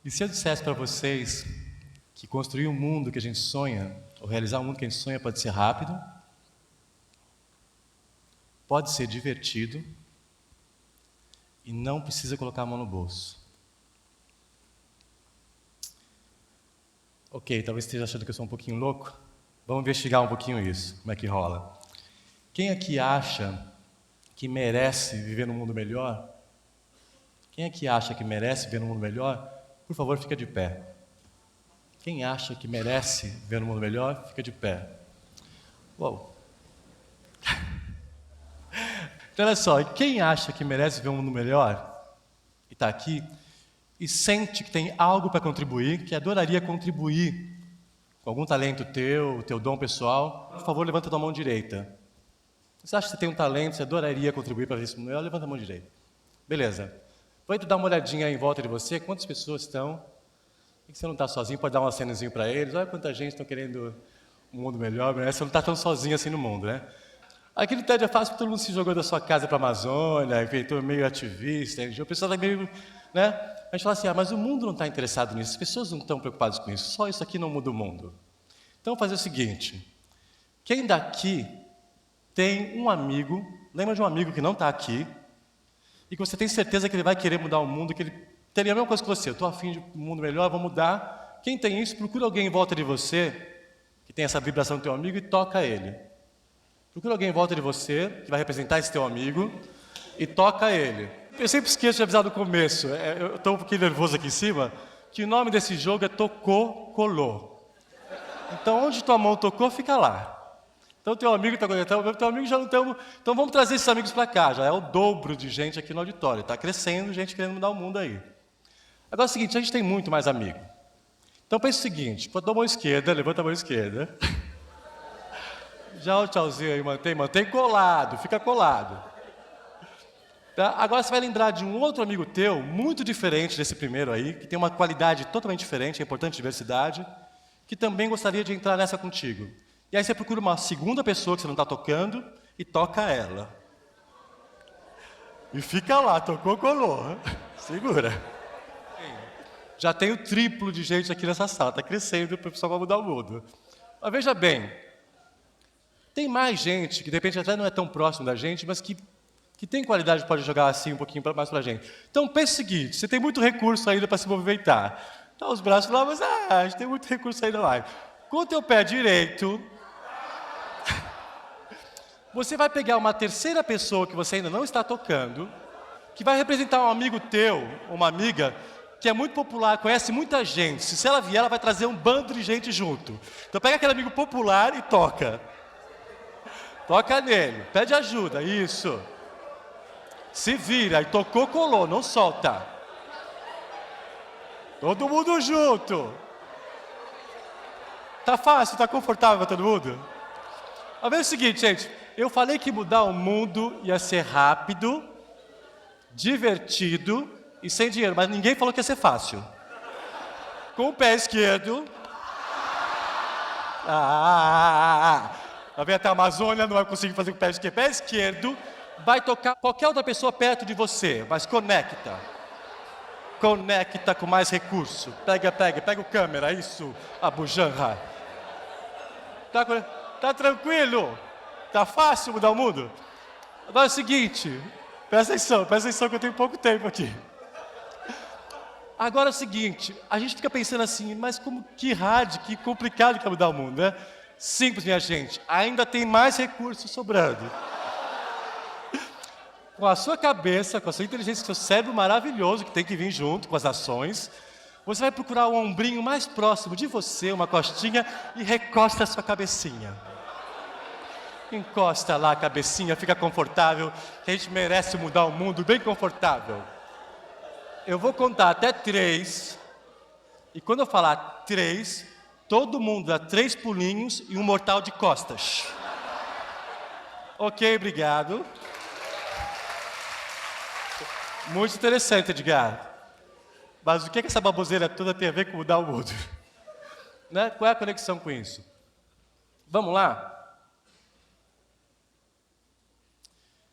E se eu dissesse para vocês que construir um mundo que a gente sonha, ou realizar um mundo que a gente sonha pode ser rápido, pode ser divertido e não precisa colocar a mão no bolso. Ok, talvez esteja achando que eu sou um pouquinho louco. Vamos investigar um pouquinho isso, como é que rola. Quem aqui acha que merece viver num mundo melhor? Quem aqui acha que merece viver num mundo melhor? Por favor, fica de pé. Quem acha que merece viver num mundo melhor, fica de pé. Uou. Então, olha só, quem acha que merece viver um mundo melhor, e está aqui, e sente que tem algo para contribuir, que adoraria contribuir com algum talento teu dom pessoal, por favor, levanta a tua mão direita. Você acha que você tem um talento, você adoraria contribuir para esse mundo melhor? Levanta a mão direita. Beleza. Vai tu dar uma olhadinha aí em volta de você, quantas pessoas estão? E você não está sozinho, pode dar um acenezinho para eles. Olha quanta gente está querendo um mundo melhor, né? Você não está tão sozinho assim no mundo, né? Aquele TED é fácil porque todo mundo se jogou da sua casa para a Amazônia, feito meio ativista, o pessoal está meio, né? A gente fala assim, mas o mundo não está interessado nisso, as pessoas não estão preocupadas com isso, só isso aqui não muda o mundo. Então, vou fazer o seguinte, quem daqui tem um amigo, lembra de um amigo que não está aqui, e que você tem certeza que ele vai querer mudar o mundo, que ele teria a mesma coisa que você, eu estou afim de um mundo melhor, vou mudar. Quem tem isso, procura alguém em volta de você, que tem essa vibração do teu amigo, e toca ele. Procura alguém em volta de você, que vai representar esse teu amigo, e toca ele. Eu sempre esqueço de avisar no começo, eu estou um pouquinho nervoso aqui em cima, que o nome desse jogo é Tocou, Colou. Então, onde tua mão tocou, fica lá. Então, teu amigo está conectado, teu amigo já não tem... Então, vamos trazer esses amigos para cá, já é o dobro de gente aqui no auditório. Está crescendo, gente querendo mudar o mundo aí. Agora é o seguinte, a gente tem muito mais amigo. Então, pense o seguinte, com a mão esquerda, levanta a mão esquerda. Já o tchauzinho aí, mantém colado, fica colado. Tá? Agora você vai lembrar de um outro amigo teu, muito diferente desse primeiro aí, que tem uma qualidade totalmente diferente, é importante diversidade, que também gostaria de entrar nessa contigo. E aí você procura uma segunda pessoa que você não está tocando e toca ela. E fica lá, tocou, colou. Segura. Já tem o triplo de gente aqui nessa sala, está crescendo, o pessoal vai mudar o mundo. Mas veja bem, tem mais gente que de repente até não é tão próximo da gente, mas que tem qualidade, pode jogar assim um pouquinho mais para a gente. Então pense o seguinte, você tem muito recurso ainda para se movimentar. Tá os braços lá, mas a gente tem muito recurso ainda lá. Com o teu pé direito, você vai pegar uma terceira pessoa que você ainda não está tocando, que vai representar um amigo teu, uma amiga, que é muito popular, conhece muita gente. Se ela vier, ela vai trazer um bando de gente junto. Então pega aquele amigo popular e toca. Toca nele, pede ajuda, isso. Se vira, e tocou, colou, não solta. Todo mundo junto. Tá fácil, tá confortável para todo mundo? A ver o seguinte, gente, eu falei que mudar o mundo ia ser rápido, divertido e sem dinheiro, mas ninguém falou que ia ser fácil. Com o pé esquerdo... Vai ver até a Amazônia, não vai conseguir fazer com o pé esquerdo. Pé esquerdo vai tocar qualquer outra pessoa perto de você, mas conecta. Conecta com mais recurso. Pega o câmera, isso, a bujanra. Tá tranquilo? Tá fácil mudar o mundo? Agora é o seguinte, presta atenção que eu tenho pouco tempo aqui. Agora é o seguinte, a gente fica pensando assim, mas que complicado que é mudar o mundo, né? Simples, minha gente, ainda tem mais recursos sobrando. Com a sua cabeça, com a sua inteligência, com o seu cérebro maravilhoso, que tem que vir junto com as ações, você vai procurar o ombrinho mais próximo de você, uma costinha, e recosta a sua cabecinha. Encosta lá a cabecinha, fica confortável, que a gente merece mudar o mundo bem confortável. Eu vou contar até 3, e quando eu falar 3, todo mundo dá 3 pulinhos e um mortal de costas. Ok, obrigado. Muito interessante, Edgar. Mas o que essa baboseira toda tem a ver com mudar o mundo? Né? Qual é a conexão com isso? Vamos lá?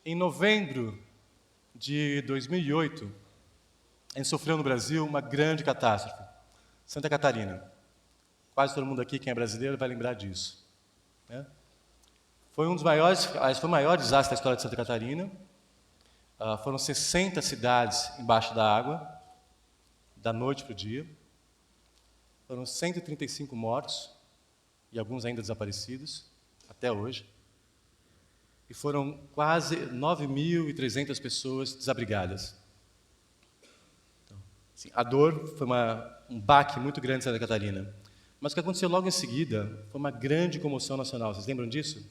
Em novembro de 2008, a gente sofreu no Brasil uma grande catástrofe. Santa Catarina. Quase todo mundo aqui, quem é brasileiro, vai lembrar disso, né? Foi um dos maiores, foi o maior desastre da história de Santa Catarina. Foram 60 cidades embaixo da água, da noite para o dia. Foram 135 mortos, e alguns ainda desaparecidos, até hoje. E foram quase 9.300 pessoas desabrigadas. Então, assim, a dor foi um baque muito grande em Santa Catarina. Mas o que aconteceu logo em seguida foi uma grande comoção nacional. Vocês lembram disso?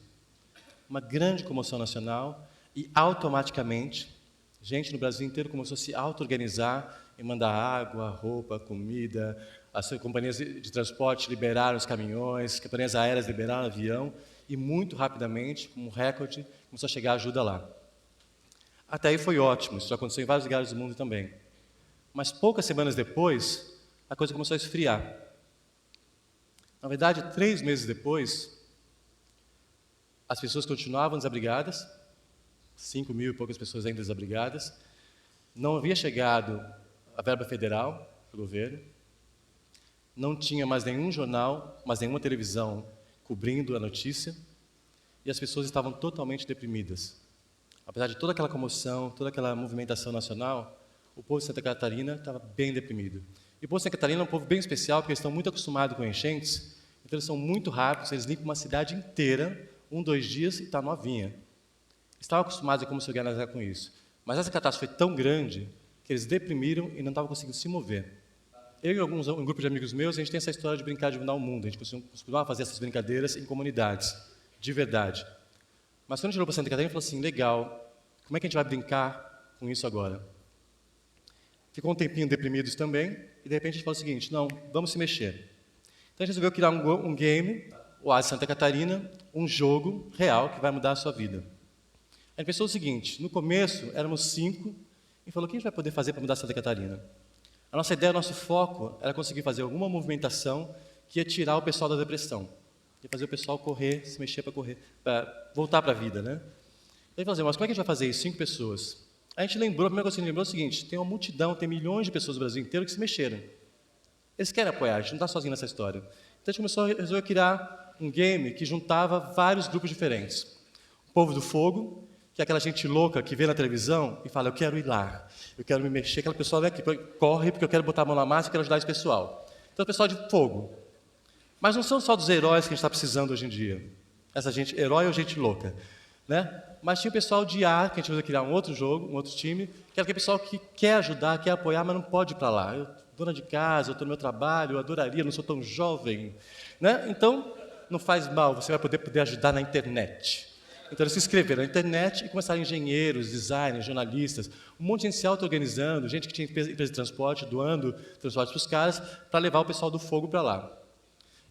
Uma grande comoção nacional, e automaticamente, gente no Brasil inteiro começou a se auto-organizar e mandar água, roupa, comida. As companhias de transporte liberaram os caminhões, as companhias aéreas liberaram o avião, e muito rapidamente, como um recorde, começou a chegar ajuda lá. Até aí foi ótimo, isso já aconteceu em vários lugares do mundo também. Mas poucas semanas depois, a coisa começou a esfriar. Na verdade, 3 meses depois, as pessoas continuavam desabrigadas, 5.000 e poucas pessoas ainda desabrigadas, não havia chegado a verba federal do governo, não tinha mais nenhum jornal, mais nenhuma televisão cobrindo a notícia, e as pessoas estavam totalmente deprimidas. Apesar de toda aquela comoção, toda aquela movimentação nacional, o povo de Santa Catarina estava bem deprimido. E o povo de Santa Catarina é um povo bem especial, porque eles estão muito acostumados com enchentes, então eles são muito rápidos, eles limpam uma cidade inteira, 1, 2 dias, e está novinha. Estavam acostumados a como se organizar com isso. Mas essa catástrofe foi tão grande que eles deprimiram e não estavam conseguindo se mover. Eu e um grupo de amigos meus, a gente tem essa história de brincar de mudar o mundo. A gente costumava fazer essas brincadeiras em comunidades, de verdade. Mas quando a gente olhou para Santa Catarina, a gente falou assim, legal, como é que a gente vai brincar com isso agora? Ficou um tempinho deprimidos também, e de repente a gente falou o seguinte, não, vamos se mexer. Então a gente resolveu criar um game, o Oásis Santa Catarina, um jogo real que vai mudar a sua vida. A gente pensou o seguinte, no começo éramos 5, e falou, o que a gente vai poder fazer para mudar Santa Catarina? A nossa ideia, o nosso foco era conseguir fazer alguma movimentação que ia tirar o pessoal da depressão, ia fazer o pessoal correr, se mexer para correr, para voltar para a vida, né? E aí falou assim, mas como é que a gente vai fazer isso? 5 pessoas. A gente lembrou, a primeira coisa que a gente lembrou é o seguinte, tem uma multidão, tem milhões de pessoas no Brasil inteiro que se mexeram. Eles querem apoiar, a gente não está sozinho nessa história. Então a gente resolveu criar um game que juntava vários grupos diferentes. O Povo do Fogo, que é aquela gente louca que vê na televisão e fala, eu quero ir lá, eu quero me mexer, aquela pessoa que corre porque eu quero botar a mão na massa e quero ajudar esse pessoal. Então, o pessoal de fogo. Mas não são só dos heróis que a gente está precisando hoje em dia. Essa gente, herói ou gente louca, né? Mas tinha o pessoal de ar, que a gente vai criar um outro jogo, um outro time, que é aquele pessoal que quer ajudar, quer apoiar, mas não pode ir para lá. Eu, dona de casa, eu estou no meu trabalho, eu adoraria, não sou tão jovem, né? Então, não faz mal, você vai poder ajudar na internet. Então, eles se inscreveram na internet e começaram engenheiros, designers, jornalistas, um monte de gente se auto-organizando, gente que tinha empresa de transporte, doando transporte para os caras, para levar o pessoal do fogo para lá.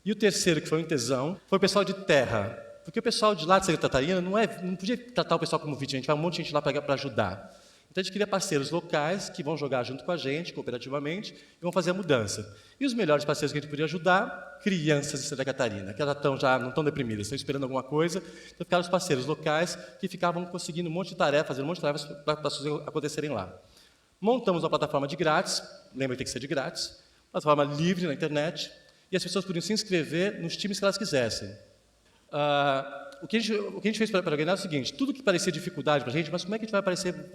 E o terceiro, que foi um tesão, foi o pessoal de terra. Porque o pessoal de lá de Santa Catarina não podia tratar o pessoal como vítima, a gente vai um monte de gente lá para ajudar. Então, a gente queria parceiros locais que vão jogar junto com a gente, cooperativamente, e vão fazer a mudança. E os melhores parceiros que a gente podia ajudar, crianças de Santa Catarina, que elas já não estão deprimidas, estão esperando alguma coisa. Então, ficaram os parceiros locais que ficavam conseguindo um monte de tarefas, fazendo um monte de tarefas para as coisas acontecerem lá. Montamos uma plataforma de grátis, lembra que tem que ser de grátis, plataforma livre na internet, e as pessoas podiam se inscrever nos times que elas quisessem. O que a gente fez para organizar é o seguinte, tudo que parecia dificuldade para a gente, mas como é que a gente vai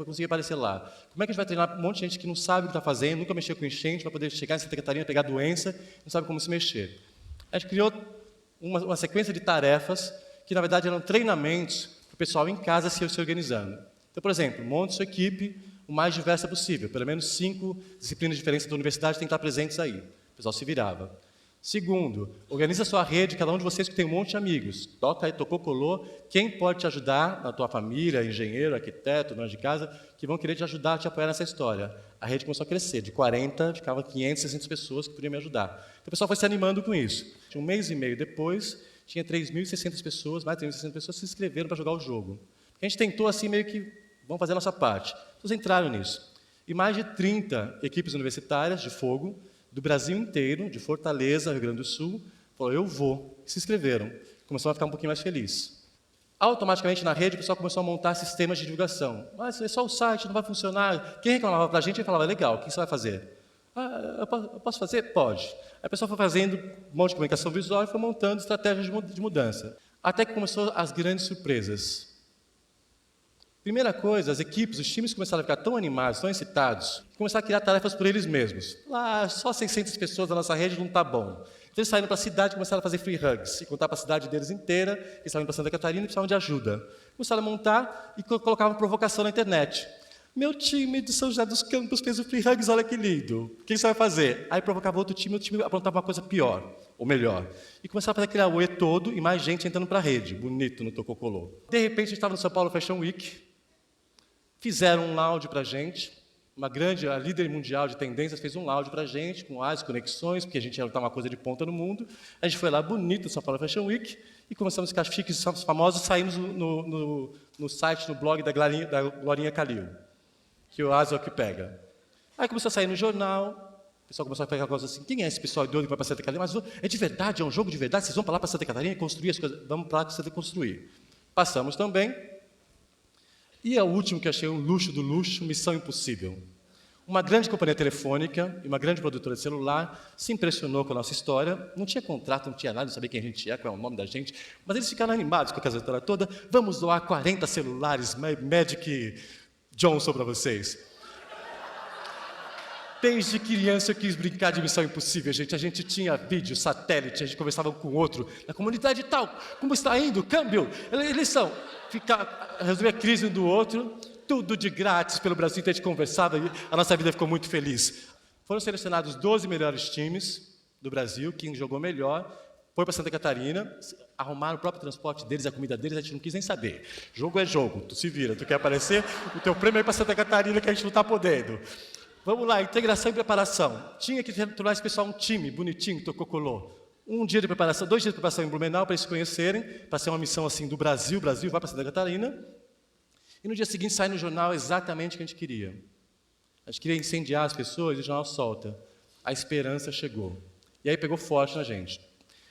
conseguir aparecer lá? Como é que a gente vai treinar um monte de gente que não sabe o que está fazendo, nunca mexeu com enchente, para poder chegar em Santa Catarina, pegar doença, não sabe como se mexer? A gente criou uma sequência de tarefas que, na verdade, eram treinamentos para o pessoal em casa se organizando. Então, por exemplo, monte sua equipe o mais diversa possível, pelo menos 5 disciplinas diferentes da universidade têm que estar presentes aí. O pessoal se virava. Segundo, organiza a sua rede, cada um de vocês que tem um monte de amigos. Toca aí, tocou, colou. Quem pode te ajudar na tua família, engenheiro, arquiteto, dona de casa, que vão querer te ajudar, te apoiar nessa história. A rede começou a crescer. De 40, ficava 500, 600 pessoas que podiam me ajudar. Então, o pessoal foi se animando com isso. Um mês e meio depois, tinha 3.600 pessoas, mais de 3.600 pessoas se inscreveram para jogar o jogo. A gente tentou assim meio que, vamos fazer a nossa parte. Então, entraram nisso. E mais de 30 equipes universitárias de fogo, do Brasil inteiro, de Fortaleza, Rio Grande do Sul, falou, eu vou. Se inscreveram. Começaram a ficar um pouquinho mais felizes. Automaticamente, na rede, o pessoal começou a montar sistemas de divulgação. Mas é só o site, não vai funcionar. Quem reclamava para a gente, ele falava, legal, o que você vai fazer? Eu posso fazer? Pode. Aí o pessoal foi fazendo um monte de comunicação visual e foi montando estratégias de mudança. Até que começou as grandes surpresas. Primeira coisa, as equipes, os times começaram a ficar tão animados, tão excitados, que começaram a criar tarefas por eles mesmos. Só 600 pessoas da nossa rede não está bom. Então eles saíram para a cidade e começaram a fazer free hugs, e contar para a cidade deles inteira, eles saíram para Santa Catarina e precisavam de ajuda. Começaram a montar e colocavam provocação na internet. Meu time de São José dos Campos fez o free hugs, olha que lindo. O que você vai fazer? Aí provocava outro time aprontava uma coisa pior, ou melhor. E começava a fazer aquele auê todo e mais gente entrando para a rede. Bonito no Tococolô. De repente, a gente estava no São Paulo Fashion Week, fizeram um áudio para a gente, a líder mundial de tendências fez um áudio para a gente, com as conexões, porque a gente ia estar uma coisa de ponta no mundo. A gente foi lá bonito no São Paulo Fashion Week e começamos a ficar chiques e famosos, saímos no site, no blog da Glorinha Calil, que o Asa é o que pega. Aí começou a sair no jornal, o pessoal começou a pegar coisas assim, quem é esse pessoal doido que vai para Santa Catarina? Mas é de verdade, é um jogo de verdade, vocês vão para lá para Santa Catarina e construir as coisas? Vamos para lá para construir. Passamos também. E o último que achei um luxo do luxo, Missão Impossível. Uma grande companhia telefônica e uma grande produtora de celular se impressionou com a nossa história. Não tinha contrato, não tinha nada, não sabia quem a gente é, qual é o nome da gente, mas eles ficaram animados com a história toda. Vamos doar 40 celulares Magic Johnson para vocês. Desde criança eu quis brincar de Missão Impossível, gente. A gente tinha vídeo, satélite, a gente conversava com o outro. Na comunidade tal, como está indo? Câmbio, eleição. Resolver a crise um do outro, tudo de grátis pelo Brasil, então a gente conversava e a nossa vida ficou muito feliz. Foram selecionados 12 melhores times do Brasil, quem jogou melhor, foi para Santa Catarina, arrumaram o próprio transporte deles, a comida deles, a gente não quis nem saber. Jogo é jogo, tu se vira, tu quer aparecer, o teu prêmio é para Santa Catarina que a gente não está podendo. Vamos lá, integração e preparação. Tinha que tornar esse pessoal um time bonitinho, Tococolô. 1 dia de preparação, 2 dias de preparação em Blumenau para eles se conhecerem, para ser uma missão assim do Brasil vai para Santa Catarina. E no dia seguinte sai no jornal exatamente o que a gente queria. A gente queria incendiar as pessoas e o jornal solta. A esperança chegou. E aí pegou forte na gente.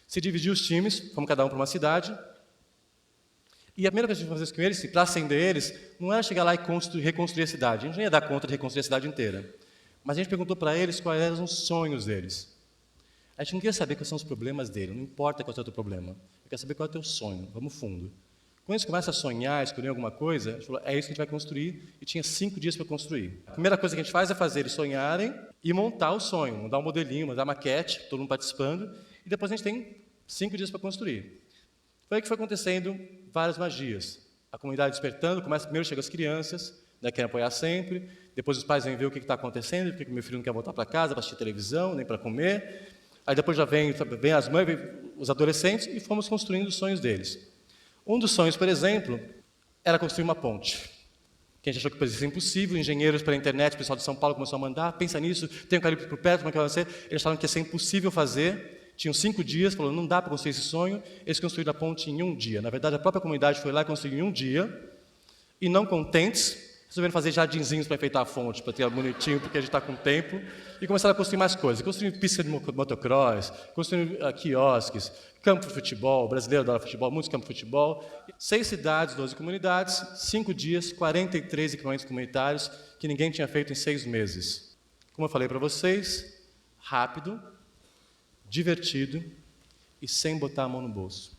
Se dividiu os times, fomos cada um para uma cidade. E a primeira coisa que a gente fazia com eles, para acender eles, não era chegar lá e reconstruir a cidade. A gente não ia dar conta de reconstruir a cidade inteira. Mas a gente perguntou para eles quais eram os sonhos deles. A gente não queria saber quais são os problemas dele, não importa qual é o teu problema. Eu quero saber qual é o teu sonho, vamos fundo. Quando eles começam a sonhar, escolher alguma coisa, a gente falou, é isso que a gente vai construir, e tinha 5 dias para construir. A primeira coisa que a gente faz é fazer eles sonharem e montar o sonho, mandar um modelinho, mandar maquete, todo mundo participando, e depois a gente tem 5 dias para construir. Foi aí que foi acontecendo várias magias. A comunidade despertando, primeiro chegam as crianças, querem apoiar sempre, depois os pais vêm ver o que está acontecendo, porque meu filho não quer voltar para casa para assistir televisão, nem para comer. Aí depois já vem as mães, vem os adolescentes, e fomos construindo os sonhos deles. Um dos sonhos, por exemplo, era construir uma ponte. Que a gente achou que parecia impossível, engenheiros pela internet, o pessoal de São Paulo começou a mandar, pensa nisso, tem um eucalipto por perto, como é que vai ser? Eles falaram que ia ser impossível fazer, tinham 5 dias, falaram, não dá para construir esse sonho, eles construíram a ponte em 1 dia. Na verdade, a própria comunidade foi lá e construiu em 1 dia, e não contentes, resolveram fazer jardinzinhos para enfeitar a fonte, para ter bonitinho, porque a gente está com tempo, e começaram a construir mais coisas. Construir pista de motocross, construir quiosques, campo de futebol, brasileiro adora futebol, muitos campos de futebol. 6 cidades, 12 comunidades, 5 dias, 43 equipamentos comunitários, que ninguém tinha feito em 6 meses. Como eu falei para vocês, rápido, divertido e sem botar a mão no bolso.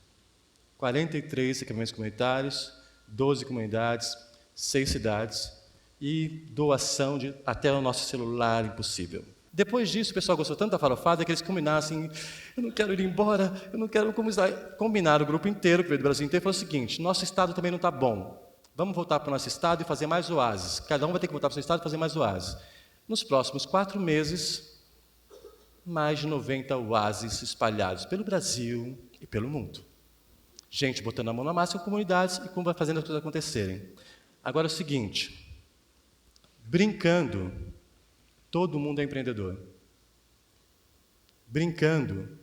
43 equipamentos comunitários, 12 comunidades, 6 cidades e doação de até o nosso celular impossível. Depois disso, o pessoal gostou tanto da farofada que eles combinaram assim, eu não quero ir embora, eu não quero começar. Combinaram o grupo inteiro, que veio do Brasil inteiro, e falou o seguinte, nosso estado também não está bom, vamos voltar para o nosso estado e fazer mais oásis. Cada um vai ter que voltar para o seu estado e fazer mais oásis. Nos próximos 4 meses, mais de 90 oásis espalhados pelo Brasil e pelo mundo. Gente botando a mão na massa em comunidades e como vai fazendo as coisas acontecerem. Agora é o seguinte, brincando, todo mundo é empreendedor. Brincando,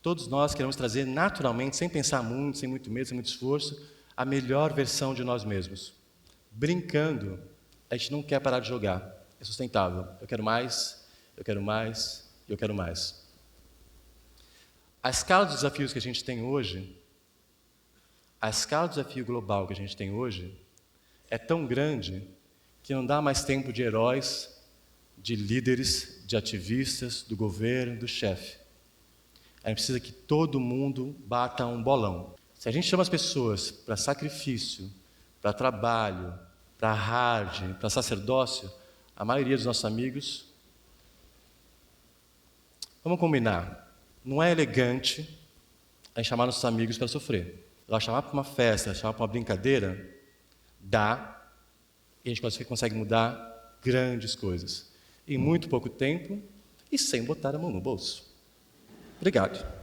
todos nós queremos trazer naturalmente, sem pensar muito, sem muito medo, sem muito esforço, a melhor versão de nós mesmos. Brincando, a gente não quer parar de jogar, é sustentável. Eu quero mais, eu quero mais, eu quero mais. A escala dos desafios que a gente tem hoje, A escala do desafio global que a gente tem hoje é tão grande que não dá mais tempo de heróis, de líderes, de ativistas, do governo, do chefe. A gente precisa que todo mundo bata um bolão. Se a gente chama as pessoas para sacrifício, para trabalho, para hard, para sacerdócio, a maioria dos nossos amigos, vamos combinar, não é elegante a gente chamar nossos amigos para sofrer. Ela chamar para uma festa, chamar para uma brincadeira, dá, e a gente consegue mudar grandes coisas. Em muito pouco tempo e sem botar a mão no bolso. Obrigado.